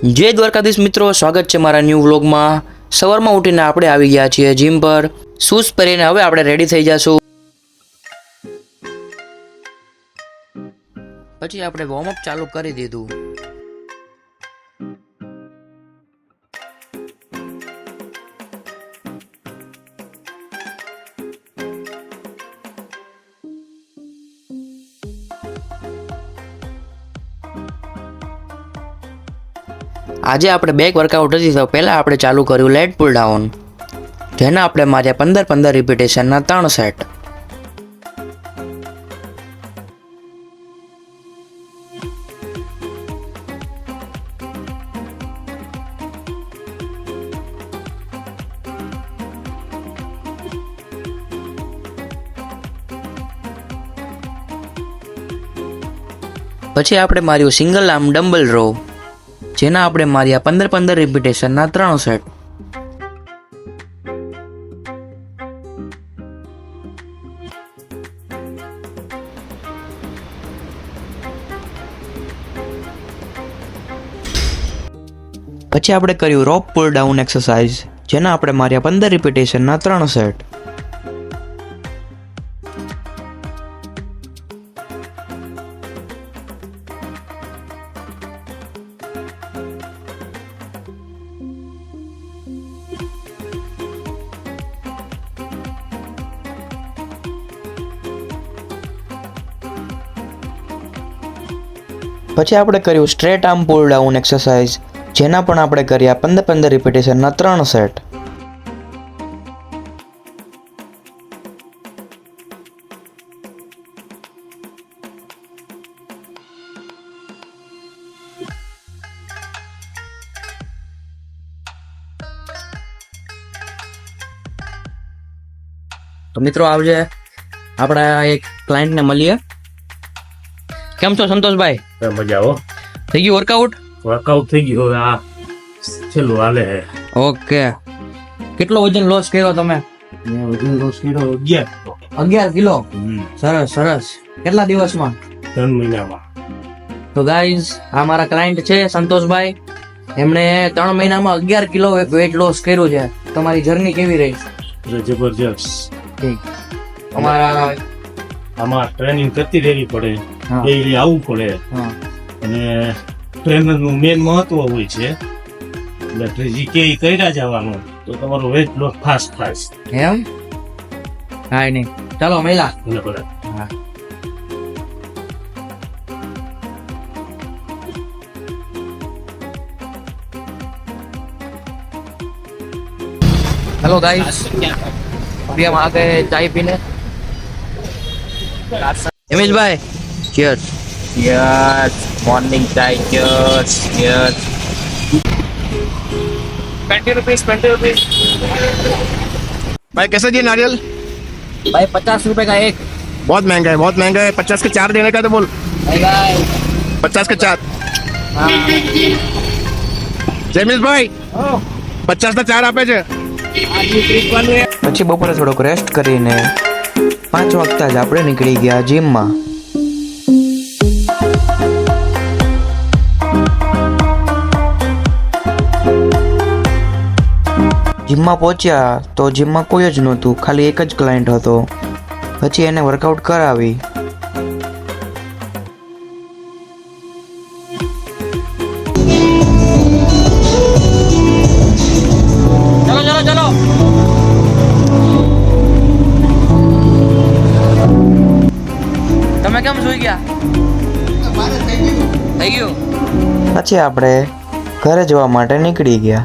જય દ્વારકાધીશ મિત્રો, સ્વાગત છે મારા ન્યૂ વ્લોગમાં। સવારમાં ઉઠીને આપણે આવી ગયા છીએ જીમ પર। શૂઝ પહેરીને હવે આપણે રેડી થઈ જશું। પછી આપણે વોર્મઅપ ચાલુ કરી દીધું। આજે આપણે બેક વર્કઆઉટ હતી તો પહેલાં આપણે ચાલુ કર્યું લેટ પુલ ડાઉન, જેના આપણે માર્યા 15 રિપીટેશનના 3 સેટ। પછી આપણે માર્યું સિંગલ આર્મ ડમ્બલ રો, જેના આપણે માર્યા 15 રિપીટેશનના 3 સેટ। પછી આપણે કર્યું રોપ પુલ ડાઉન એક્સરસાઇઝ, જેના આપણે માર્યા 15 રિપીટેશનના 3 સેટ। પછી આપણે કર્યું straight arm pull down exercise, જેના પણ આપણે કર્યા 15 રિપીટેશનના 3 સેટ। તો મિત્રો આવજે, આપણા એક ક્લાયન્ટને મળીએ। કેમ છો સંતોષભાઈ? મજા આવો, થઈ ગયું વર્કઆઉટ થઈ ગયું, હવે આ છેલ્લું હાલે છે। ઓકે, કેટલો વજન લોસ કર્યો તમે? વજન લોસ કર્યો 11 કિલો। સરસ। કેટલા દિવસમાં? 3 મહિનામાં। તો ગાઈઝ, આ મારા ક્લાયન્ટ છે સંતોષભાઈ, એમણે 3 મહિનામાં 11 કિલો વેટ લોસ કર્યું છે। તમારી જર્ની કેવી રહી? જબરજસ્ત। આમાં ટ્રેનિંગ કરતી રહેવી પડે, ડેઈલી આવવું પડે, અને ટ્રેનર નું મેન મહત્વ હોય છે, એટલે કે કર્યા જવાનું તો તમારું વેટ લોસ ફાસ્ટ થાય। એમ? હા, નહીં, ચાલો મહિલા। हेलो गाइस, अभी हम आ गए चाय पीने। हिमेश भाई, cheers। Yes, morning chai, cheers, cheers. 20 rupees. भाई कैसे दिए नारियल? भाई 50 रुपए का एक। बहुत महंगा है 50 के 4 देने का तो बोल। 50 के 4। જેમિલ ભાઈ 50 ના 4 આપે છે। પછી બપોરે થોડોક રેસ્ટ કરીને 5 વાગતા જ આપણે નીકળી ગયા જીમમાં। જીમમાં પહોંચ્યા તો જીમમાં કોઈ જ નહોતું, ખાલી એક જ ક્લાયન્ટ હતો। પછી એને વર્કઆઉટ કરાવી। ચલો તમે કેમ સુઈ ગયા? થઈ ગયું। પછી આપણે ઘરે જવા માટે નીકળી ગયા।